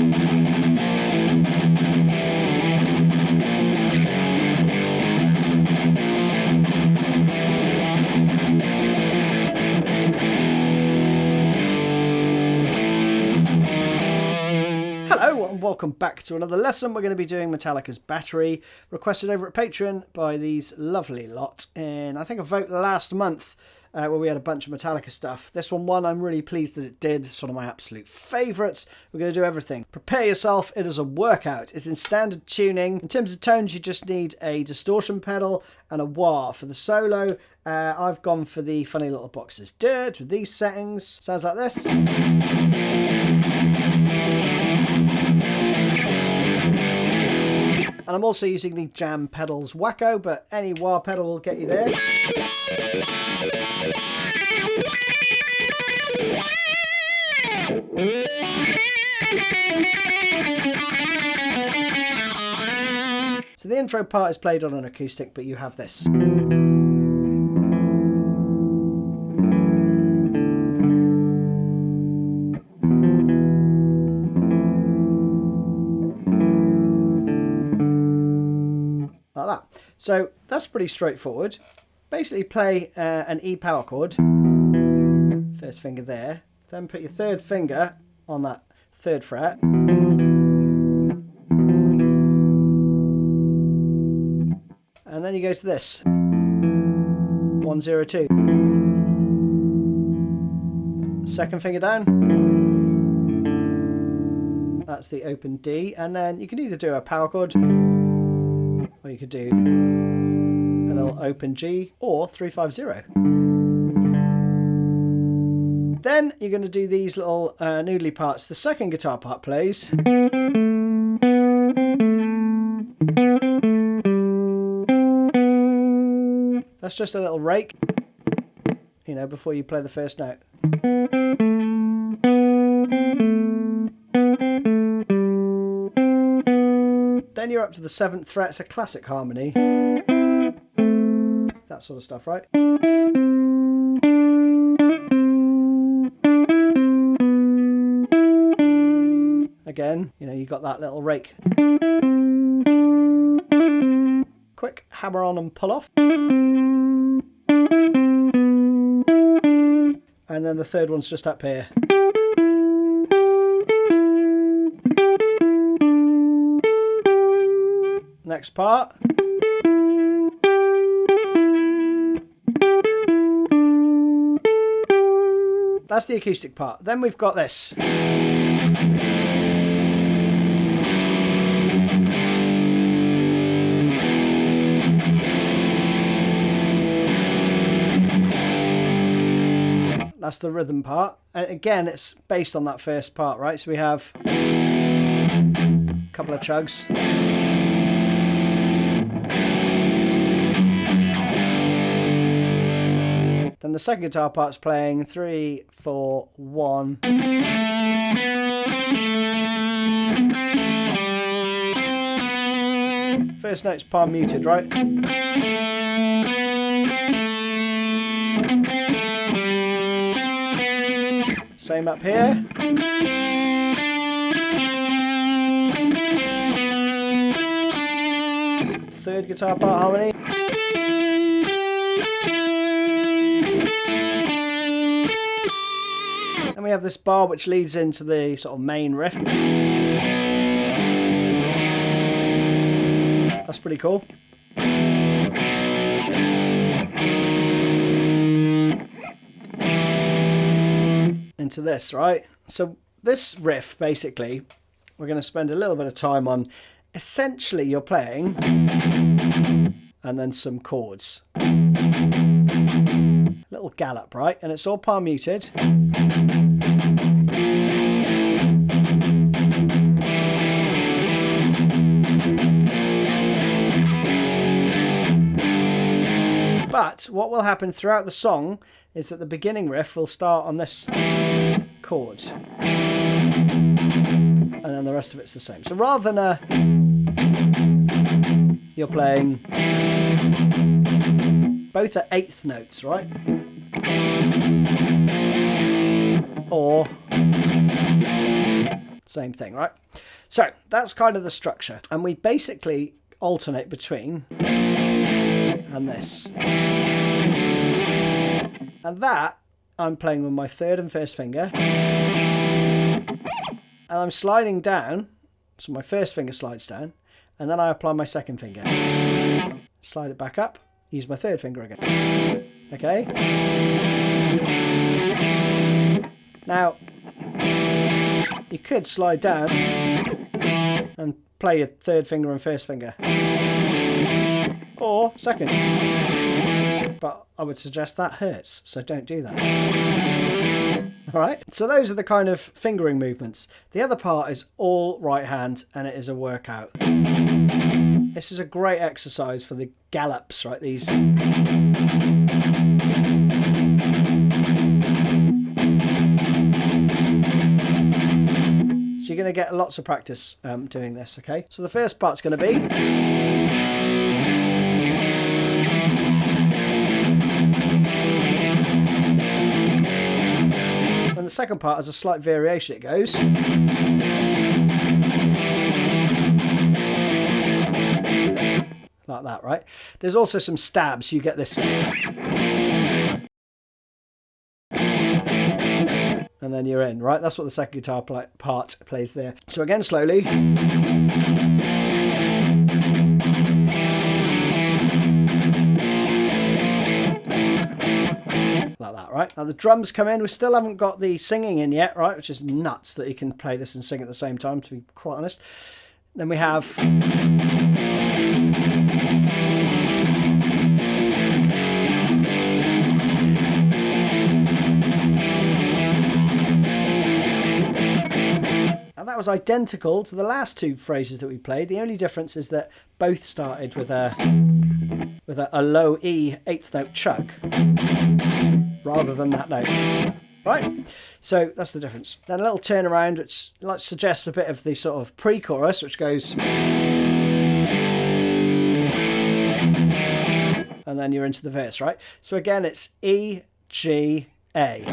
Hello and welcome back to another lesson. We're going to be doing Metallica's Battery, requested over at Patreon by these lovely lot in, I think, a vote last month where we had a bunch of Metallica stuff. This one I'm really pleased that it did. It's one of my absolute favourites. We're going to do everything. Prepare yourself. It is a workout. It's in standard tuning. In terms of tones, you just need a distortion pedal and a wah. For the solo, I've gone for the funny little boxes dirt with these settings. Sounds like this. And I'm also using the Jam Pedals Wacko, but any wah pedal will get you there. So the intro part is played on an acoustic, but you have this. Like that. So that's pretty straightforward. Basically play an E power chord, first finger there, then put your third finger on that third fret, and then you go to this 1 0 2, second finger down, that's the open D, and then you can either do a power chord or you could do a little open G or 3-5-0. Then you're going to do these little noodly parts. The second guitar part plays. That's just a little rake, you know, before you play the first note. Then you're up to the 7th fret. It's a classic harmony. That sort of stuff, right? Again, you know, you got that little rake. Quick hammer on and pull off. And then the third one's just up here. Next part. That's the acoustic part. Then we've got this. That's the rhythm part. And again, it's based on that first part, right? So we have a couple of chugs. Then the second guitar part's playing 3, 4, 1. First note's palm muted, right? Same up here. Third guitar part harmony. Then we have this bar which leads into the sort of main riff. That's pretty cool. Into this, right? So this riff, basically, we're going to spend a little bit of time on. Essentially, you're playing and then some chords. Little gallop, right? And it's all palm muted. But what will happen throughout the song is that the beginning riff will start on this chord. And then the rest of it's the same. So rather than you're playing both at 8th notes, right? Or Same thing, right? So that's kind of the structure. And we basically alternate between and this. And that I'm playing with my third and first finger. And I'm sliding down. So my first finger slides down. And then I apply my second finger. Slide it back up. Use my third finger again. Okay? Now, you could slide down and play your third finger and first finger. Or second. But I would suggest that hurts, so don't do that. Alright, so those are the kind of fingering movements. The other part is all right hand, and it is a workout. This is a great exercise for the gallops, right? These. So you're going to get lots of practice doing this, okay? So the first part's going to be... And the second part has a slight variation. It goes... like that, right? There's also some stabs. You get this... and then you're in, right? That's what the second guitar part plays there. So again, slowly. Like that, right? Now the drums come in. We still haven't got the singing in yet, right? Which is nuts that you can play this and sing at the same time, to be quite honest. Then we have... and that was identical to the last two phrases that we played. The only difference is that both started with a low E 8th note chug rather than that note. Right? So that's the difference. Then a little turnaround which suggests a bit of the sort of pre-chorus, which goes... and then you're into the verse, right? So again, it's E, G, A.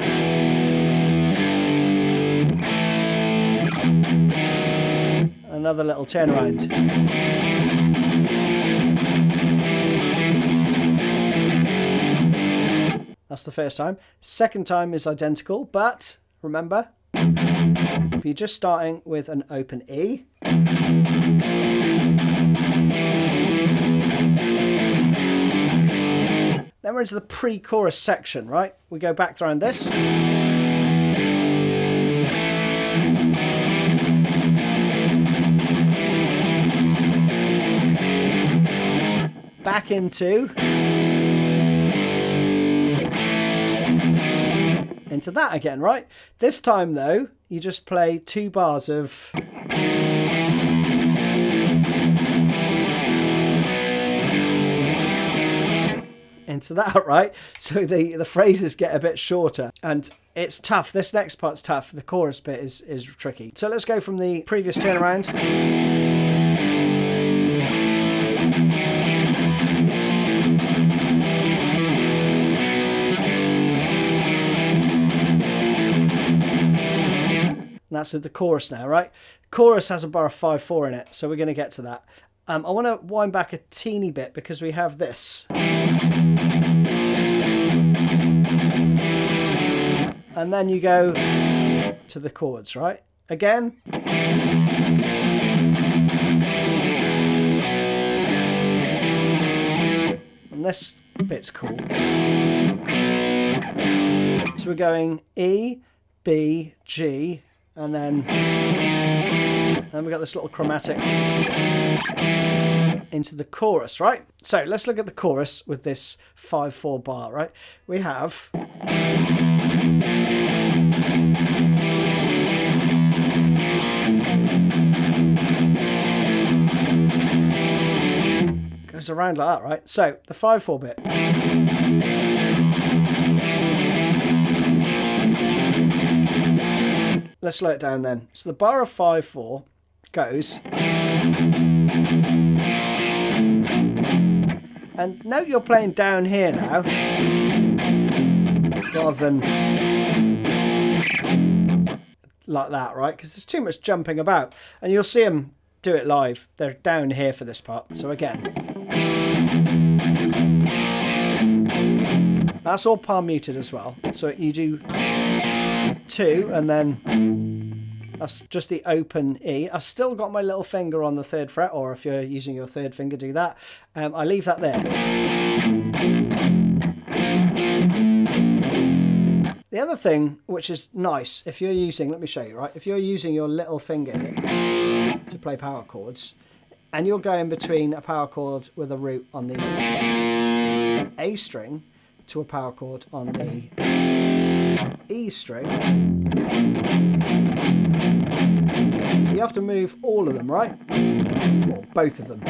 Another little turnaround. That's the first time. Second time is identical, but remember, you're just starting with an open E. Then we're into the pre-chorus section, right? We go back around this. Back into that again, right? This time though, you just play 2 bars of into that, right? So the phrases get a bit shorter and it's tough. This next part's tough. The chorus bit is tricky. So let's go from the previous turnaround. And that's the chorus now, right? Chorus has a bar of 5/4 in it, so we're going to get to that. I want to wind back a teeny bit because we have this. And then you go to the chords, right? Again. And this bit's cool. So we're going E, B, G, and then we got this little chromatic into the chorus, right? So let's look at the chorus with this 5/4 bar, right? We have goes around like that, right? So the 5/4 bit. Let's slow it down then. So the bar of 5/4 goes. And note you're playing down here now, rather than like that, right? Because there's too much jumping about. And you'll see them do it live. They're down here for this part. So again, that's all palm muted as well. So you do 2 and then that's just the open E. I've still got my little finger on the 3rd fret, or if you're using your 3rd finger, do that. I leave that there. The other thing, which is nice, if you're using, let me show you, right? If you're using your little finger here to play power chords, and you're going between a power chord with a root on the A string to a power chord on the E string, you have to move all of them, right? Or both of them.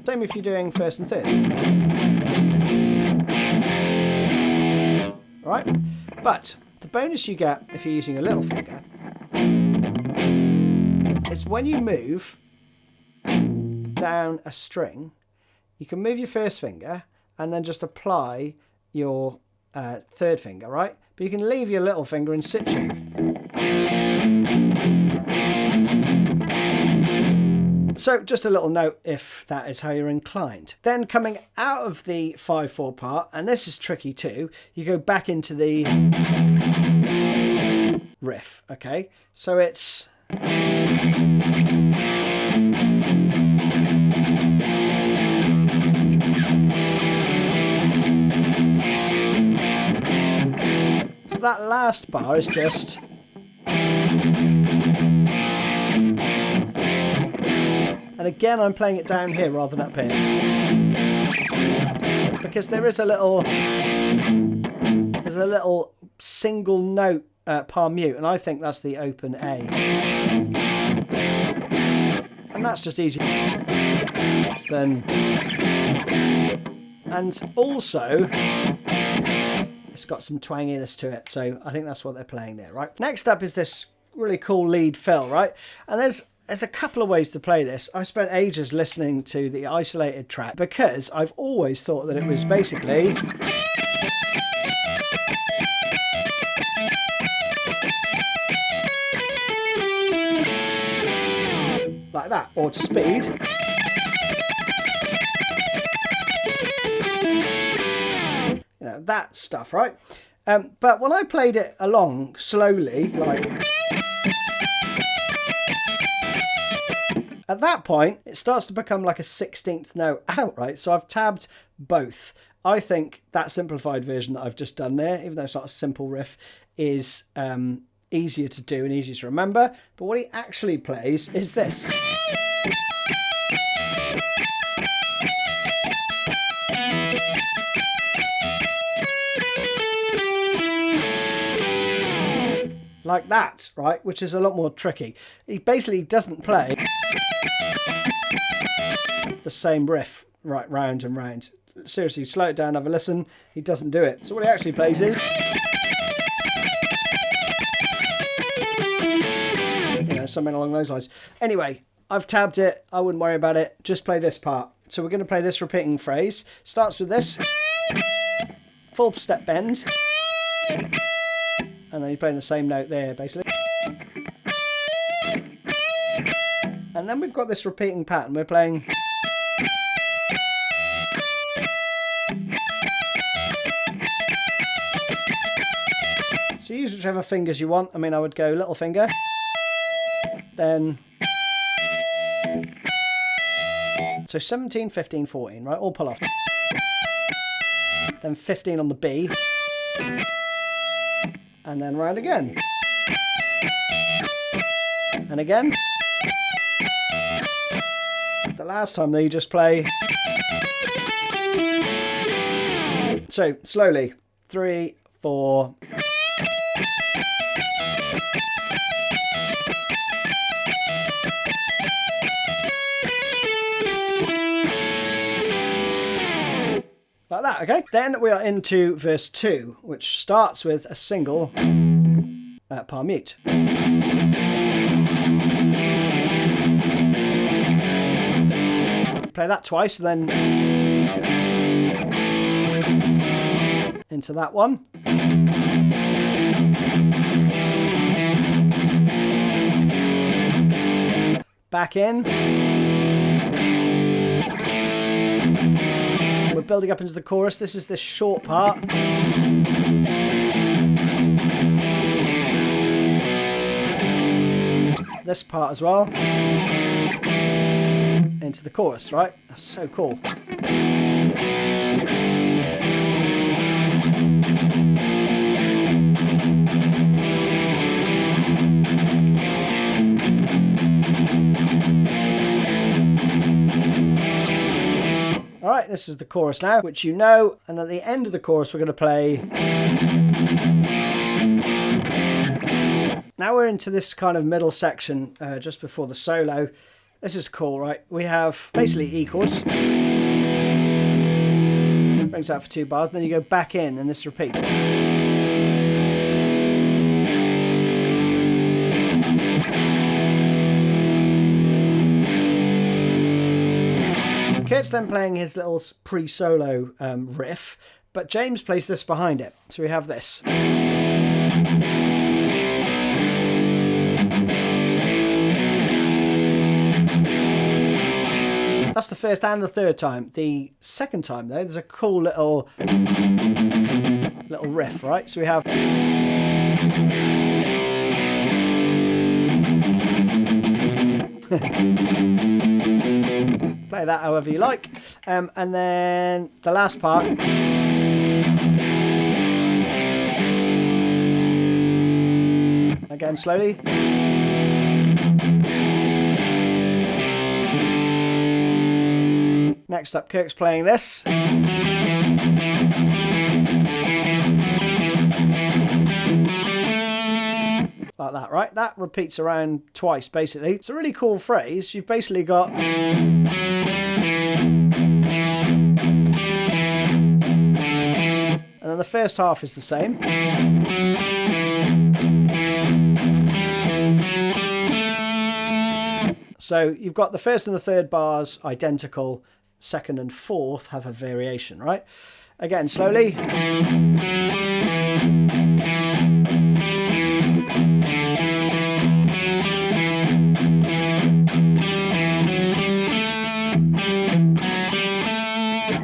Same if you're doing 1st and 3rd. Right? But the bonus you get if you're using a little finger is when you move down a string, you can move your 1st finger and then just apply your 3rd finger, right? But you can leave your little finger in situ. So just a little note if that is how you're inclined. Then coming out of the 5/4 part, and this is tricky too, you go back into the riff, okay? So it's... So that last bar is just... And again, I'm playing it down here rather than up here. Because there's a little single note palm mute, and I think that's the open A. And that's just easier than... And also, it's got some twanginess to it, so I think that's what they're playing there, right? Next up is this really cool lead fill, right? And there's a couple of ways to play this. I spent ages listening to the isolated track because I've always thought that it was basically like that, or to speed. You know, that stuff, right? But when I played it along slowly, like... At that point, it starts to become like a 16th note out, right? So I've tabbed both. I think that simplified version that I've just done there, even though it's not a simple riff, is easier to do and easier to remember. But what he actually plays is this. Like that, right? Which is a lot more tricky. He basically doesn't play the same riff right round and round. Seriously, slow it down, have a listen. He doesn't do it. So what he actually plays is, you know, something along those lines. Anyway, I've tabbed it. I wouldn't worry about it. Just play this part. So we're going to play this repeating phrase. Starts with this. Full step bend. And then you're playing the same note there, basically. And then we've got this repeating pattern. We're playing... So use whichever fingers you want. I mean, I would go little finger, then... So 17, 15, 14, right? All pull off. Then 15 on the B. And then round again. And again. The last time though, you just play. So slowly. 3, 4. Like that, okay? Then we are into verse 2, which starts with a single palm mute. Play that twice, and then into that one. back in. We're building up into the chorus. This is this short part. This part as well. Into the chorus, right? That's so cool. Alright, this is the chorus now, which you know, and at the end of the chorus we're going to play. Now we're into this kind of middle section, just before the solo. This is cool, right? We have basically E chords. Brings out for 2 bars, then you go back in and this repeats. Kirk's then playing his little pre-solo riff, but James plays this behind it. So we have this. That's the first and the third time. The second time, though, there's a cool little riff, right? So we have... Play that however you like. And then the last part. Again, slowly. Next up, Kirk's playing this. Like that, right? That repeats around twice, basically. It's a really cool phrase. You've basically got... And then the first half is the same. So you've got the first and the third bars identical. Second and fourth have a variation, right? Again, slowly. I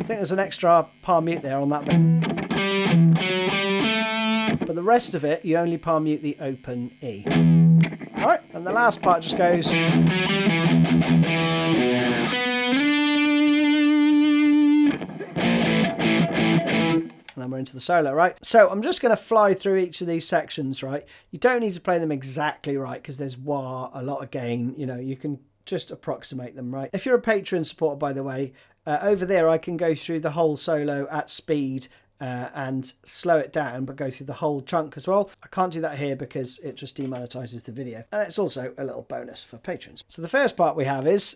think there's an extra palm mute there on that bit. But the rest of it, you only palm mute the open E. Alright, and the last part just goes... And then we're into the solo, right? So I'm just going to fly through each of these sections, right? You don't need to play them exactly right because there's wah, a lot of gain. You know, you can just approximate them, right? If you're a Patreon supporter, by the way, over there I can go through the whole solo at speed and slow it down, but go through the whole chunk as well. I can't do that here because it just demonetizes the video. And it's also a little bonus for patrons. So the first part we have is...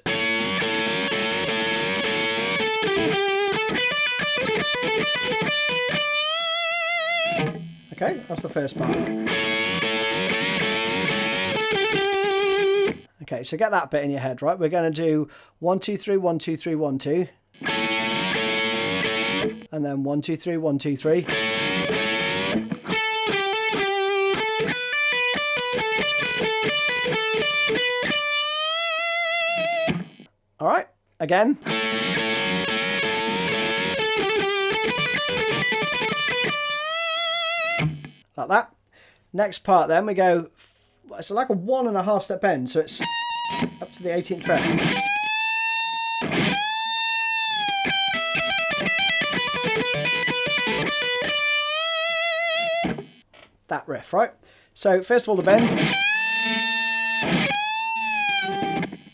Okay, that's the first part. Okay, so get that bit in your head, right? We're going to do 1, 2, 3, 1, 2, 3, 1, 2. And then 1, 2, 3, 1, 2, 3. All right, again. Like that. Next part then we go, it's like a 1.5 step bend, so it's up to the 18th fret. That riff, right? So first of all the bend.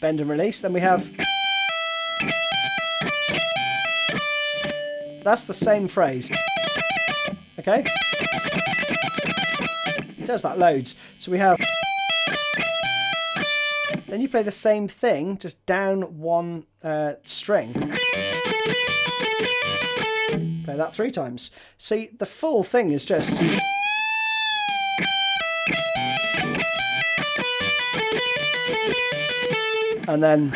Bend and release. Then we have... That's the same phrase. Okay? It does that loads. So we have... Then you play the same thing, just down one string. Play that 3 times. See, the full thing is just... And then...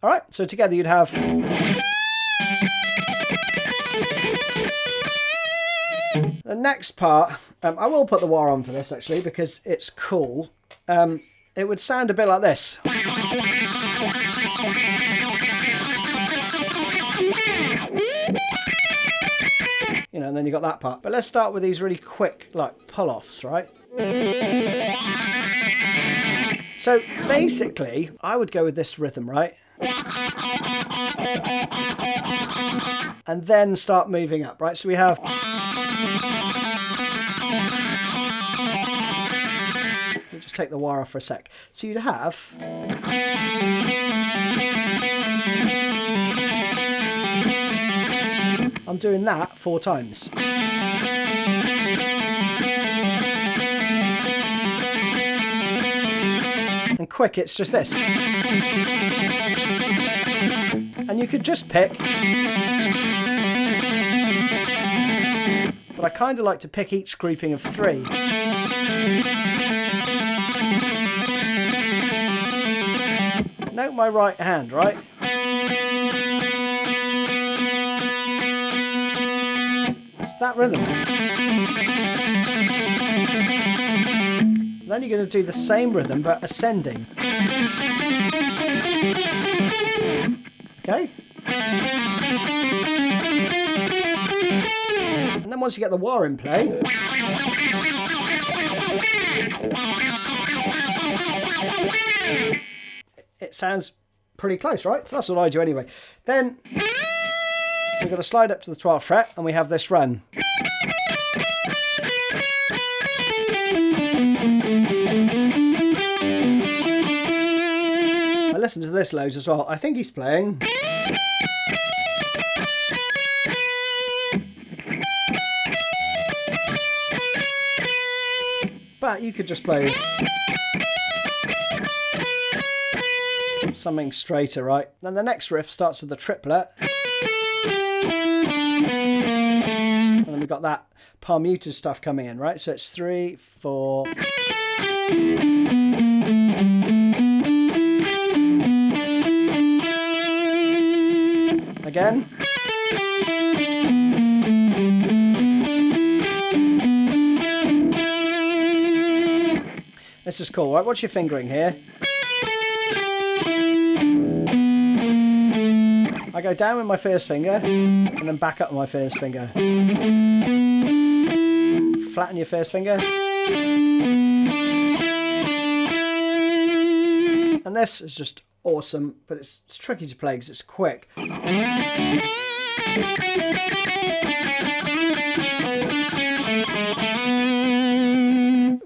Alright, so together you'd have... The next part, I will put the wah on for this actually because it's cool. it would sound a bit like this. You know, and then you got that part. But let's start with these really quick, like, pull-offs, right? So basically, I would go with this rhythm, right? And then start moving up, right? So we have... Let me just take the wire off for a sec. So you'd have... I'm doing that 4 times. And quick, it's just this. And you could just pick. But I kind of like to pick each grouping of 3. Note my right hand, right? It's that rhythm. Then you're going to do the same rhythm but ascending. Okay? And then once you get the wah in play, it sounds pretty close, right? So that's what I do anyway. Then we've got to slide up to the 12th fret and we have this run. I listen to this loads as well. I think he's playing. But you could just play something straighter, right? Then the next riff starts with the triplet. And then we've got that palm muted stuff coming in, right? So it's 3, 4. Again. This is cool, right? What's your fingering here? I go down with my first finger and then back up with my first finger. Flatten your first finger. And this is just awesome, but it's tricky to play because it's quick.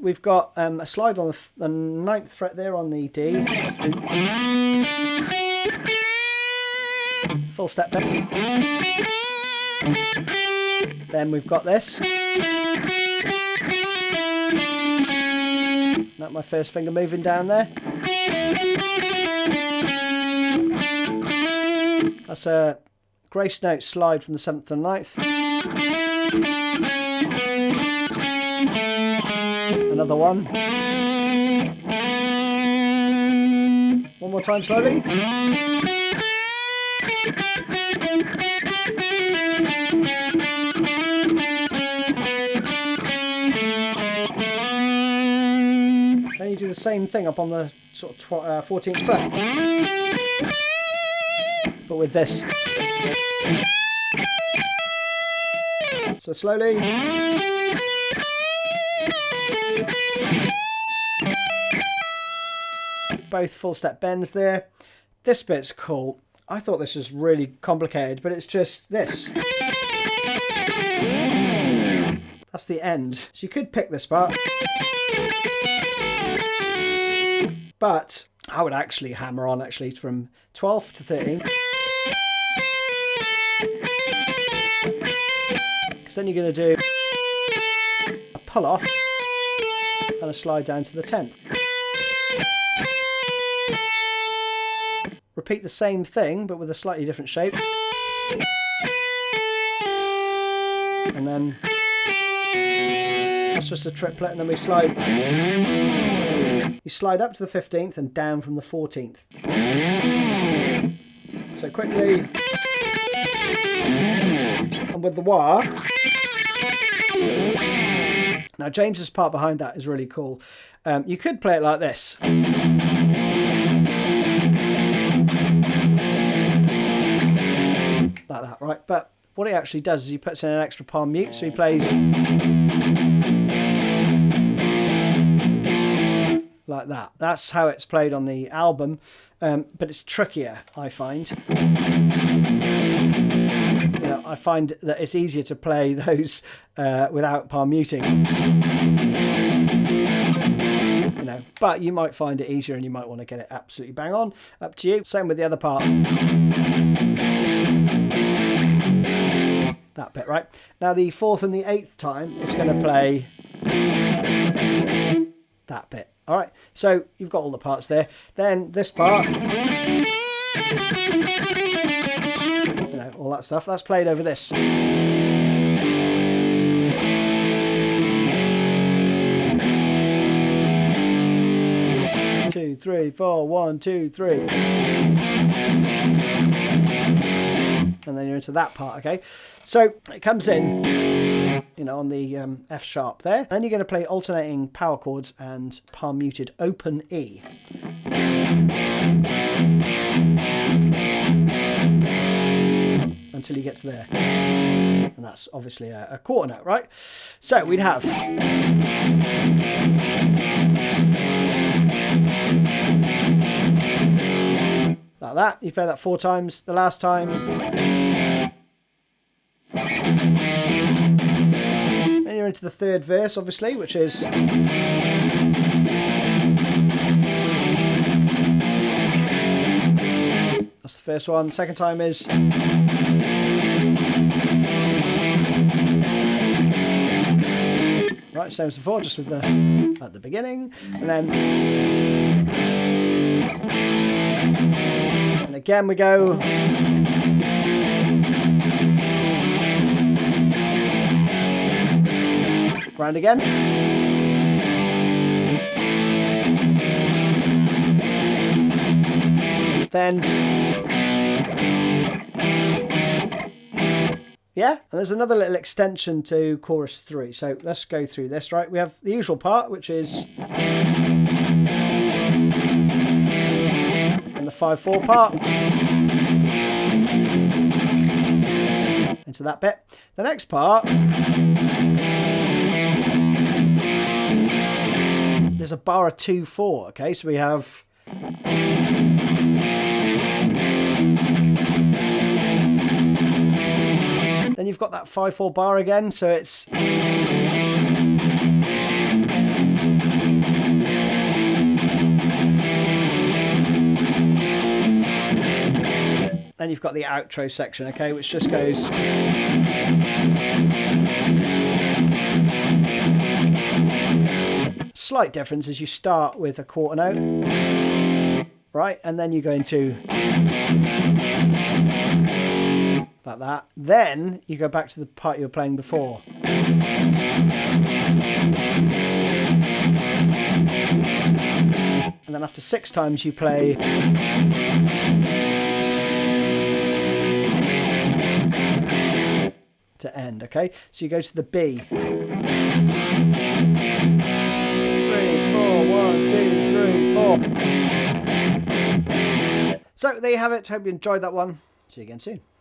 We've got a slide on the 9th fret there on the D. Full step back. Then we've got this. Not my first finger moving down there. That's a grace note slide from the 7th to the 9th. Another one. One more time slowly. Then you do the same thing up on the sort of 14th fret, but with this. So slowly. Both full step bends there. This bit's cool. I thought this was really complicated, but it's just this. That's the end. So you could pick this part. But I would actually hammer on from 12 to 13. Because then you're going to do a pull off and a slide down to the 10th. Repeat the same thing, but with a slightly different shape. And then that's just a triplet, and then we slide. You slide up to the 15th and down from the 14th. So quickly. And with the wah. Now James's part behind that is really cool. You could play it like this. Like that, right? But what he actually does is he puts in an extra palm mute, so he plays like that. That's how it's played on the album, but it's trickier, I find. You know, I find that it's easier to play those without palm muting. You know, but you might find it easier and you might want to get it absolutely bang on. Up to you. Same with the other part. That bit, right? Now the 4th and the 8th time, it's going to play that bit. All right, so you've got all the parts there. Then this part, you know, all that stuff, that's played over this. 2, 3, 4, 1, 2, 3. And then you're into that part, okay? So it comes in, you know, on the F sharp there. Then you're going to play alternating power chords and palm muted open E. Until you get to there. And that's obviously a quarter note, right? So we'd have... like that. You play that 4 times. The last time... then you're into the 3rd verse, obviously, which is... that's the first one. Second time is... right, same as before, just with the... at the beginning. And then... and again we go... round again. Then... yeah, and there's another little extension to chorus 3. So let's go through this, right? We have the usual part, which is... and the 5/4 part. Into that bit. The next part... there's a bar of 2/4, okay? So we have... then you've got that 5/4 bar again, so it's... then you've got the outro section, okay, which just goes... slight difference is you start with a quarter note, right, and then you go into... like that. Then you go back to the part you were playing before. And then after 6 times you play... to end, okay? So you go to the B. 3, 4, 1, 2, 3, 4. So there you have it. Hope you enjoyed that one. See you again soon.